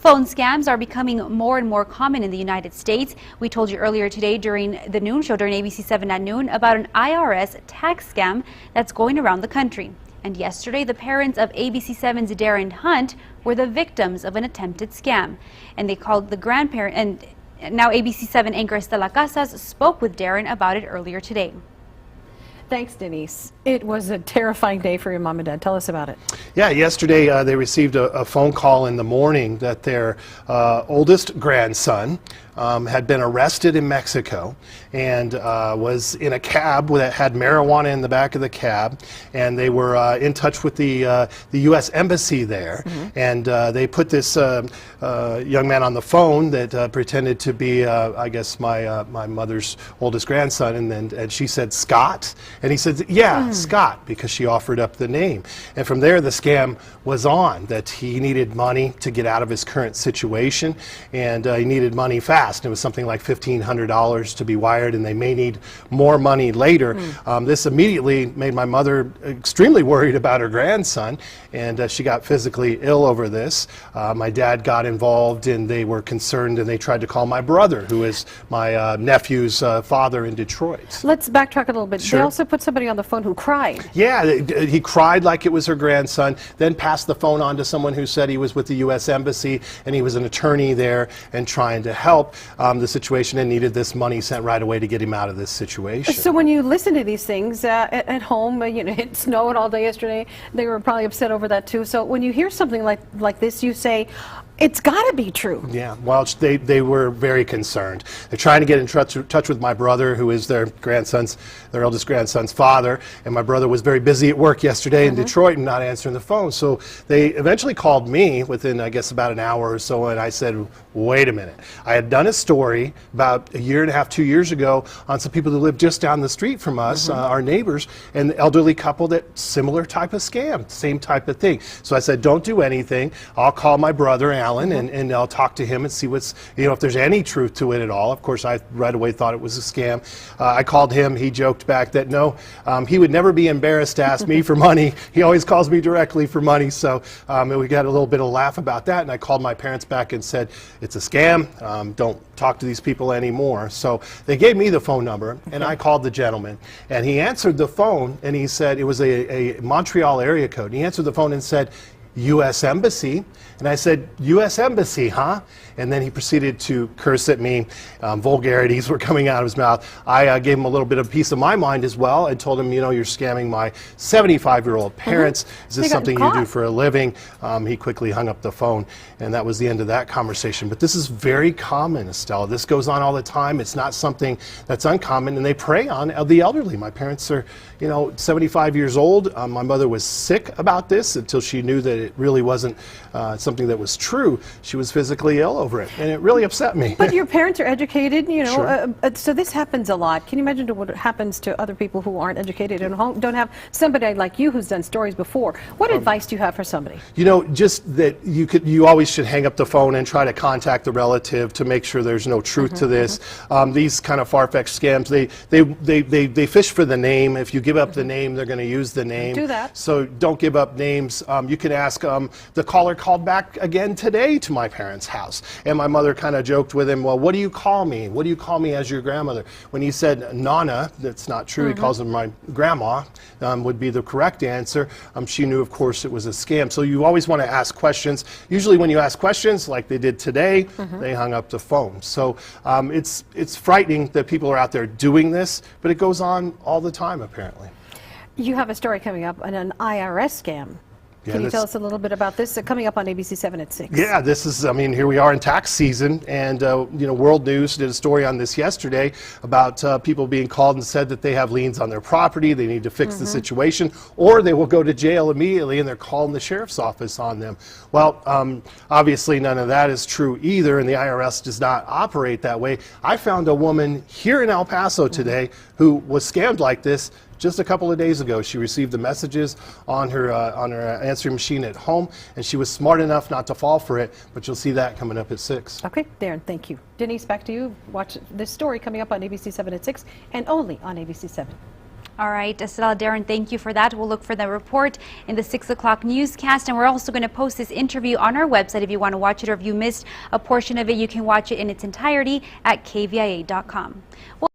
Phone scams are becoming more and more common in the United States. We told you earlier today during the noon show, during ABC 7 at noon, about an IRS tax scam that's going around the country. And yesterday, the parents of ABC 7's Darren Hunt were the victims of an attempted scam. And they called the grandparent, and now ABC 7 anchor Estela Casas spoke with Darren about it earlier today. Thanks, Denise. It was a terrifying day for your mom and dad. Tell us about it. Yeah, yesterday they received a phone call in the morning that their oldest grandson had been arrested in Mexico and was in a cab that had marijuana in the back of the cab, and they were in touch with the U.S. Embassy there, and they put this young man on the phone that pretended to be, I guess, my mother's oldest grandson, and she said, Scott, and he said, yeah, Scott, because she offered up the name. And from there, the scam was on, that he needed money to get out of his current situation, and he needed money fast. It was something like $1,500 to be wired, and they may need more money later. This immediately made my mother extremely worried about her grandson, and she got physically ill over this. My dad got involved, and they were concerned, and they tried to call my brother, who is my nephew's father in Detroit. Let's backtrack a little bit. Sure. They also put somebody on the phone who cried. Yeah, he cried like it was her grandson, then passed the phone on to someone who said he was with the U.S. Embassy and he was an attorney there and trying to help the situation and needed this money sent right away to get him out of this situation. So when you listen to these things at home, you know, it snowed all day yesterday. They were probably upset over that too. So when you hear something like this, you say, it's got to be true. Yeah, well, they were very concerned. They're trying to get in touch with my brother, who is their eldest grandson's father, and my brother was very busy at work yesterday in Detroit and not answering the phone. So they eventually called me within, I guess, about an hour or so, and I said, wait a minute. I had done a story about a year and a half, 2 years ago on some people who lived just down the street from us, our neighbors, an elderly couple that similar type of scam, same type of thing. So I said, don't do anything. I'll call my brother, Alan, and I'll talk to him and see what's, you know, if there's any truth to it at all. Of course, I right away thought it was a scam. I called him. He joked back that no, he would never be embarrassed to ask me for money. He always calls me directly for money. So we got a little bit of laugh about that, and I called my parents back and said, it's a scam. Don't talk to these people anymore. So they gave me the phone number, and I called the gentleman, and he answered the phone, and he said, it was a Montreal area code. And he answered the phone and said, U.S. Embassy. And I said, U.S. Embassy, huh? And then he proceeded to curse at me. Vulgarities were coming out of his mouth. I gave him a little bit of peace of my mind as well. I told him, you know, you're scamming my 75-year-old parents. Is this something you do for a living? He quickly hung up the phone, and that was the end of that conversation. But this is very common, Estella. This goes on all the time. It's not something that's uncommon, and they prey on the elderly. My parents are, you know, 75 years old. My mother was sick about this until she knew that it really wasn't something that was true. She was physically ill over it, and it really upset me. But your parents are educated, you know, Sure. So this happens a lot. Can you imagine what happens to other people who aren't educated and don't have somebody like you who's done stories before? What advice do you have for somebody? You know, just that you always should hang up the phone and try to contact the relative to make sure there's no truth to this. These kind of far-fetched scams, they fish for the name. If you give up the name, they're going to use the name. Do that. So don't give up names. You can ask, the caller called back again today to my parents' house, and my mother kind of joked with him, well, what do you call me? What do you call me as your grandmother? When he said Nana, that's not true. He calls her my grandma, would be the correct answer. She knew, of course, it was a scam. So you always want to ask questions. Usually when you ask questions, like they did today, they hung up the phone. So it's frightening that people are out there doing this, but it goes on all the time, apparently. You have a story coming up on an IRS scam. Can you tell us a little bit about this? Coming up on ABC 7 at 6. Yeah, this is, I mean, here we are in tax season, and, you know, World News did a story on this yesterday about people being called and said that they have liens on their property, they need to fix the situation, or they will go to jail immediately, and they're calling the sheriff's office on them. Well, obviously none of that is true either, and the IRS does not operate that way. I found a woman here in El Paso today who was scammed like this. Just a couple of days ago, she received the messages on her answering machine at home, and she was smart enough not to fall for it, but you'll see that coming up at 6. Okay, Darren, thank you. Denise, back to you. Watch this story coming up on ABC 7 at 6 and only on ABC 7. All right, Estela, Darren, thank you for that. We'll look for the report in the 6 o'clock newscast, and we're also going to post this interview on our website if you want to watch it, or if you missed a portion of it, you can watch it in its entirety at KVIA.com.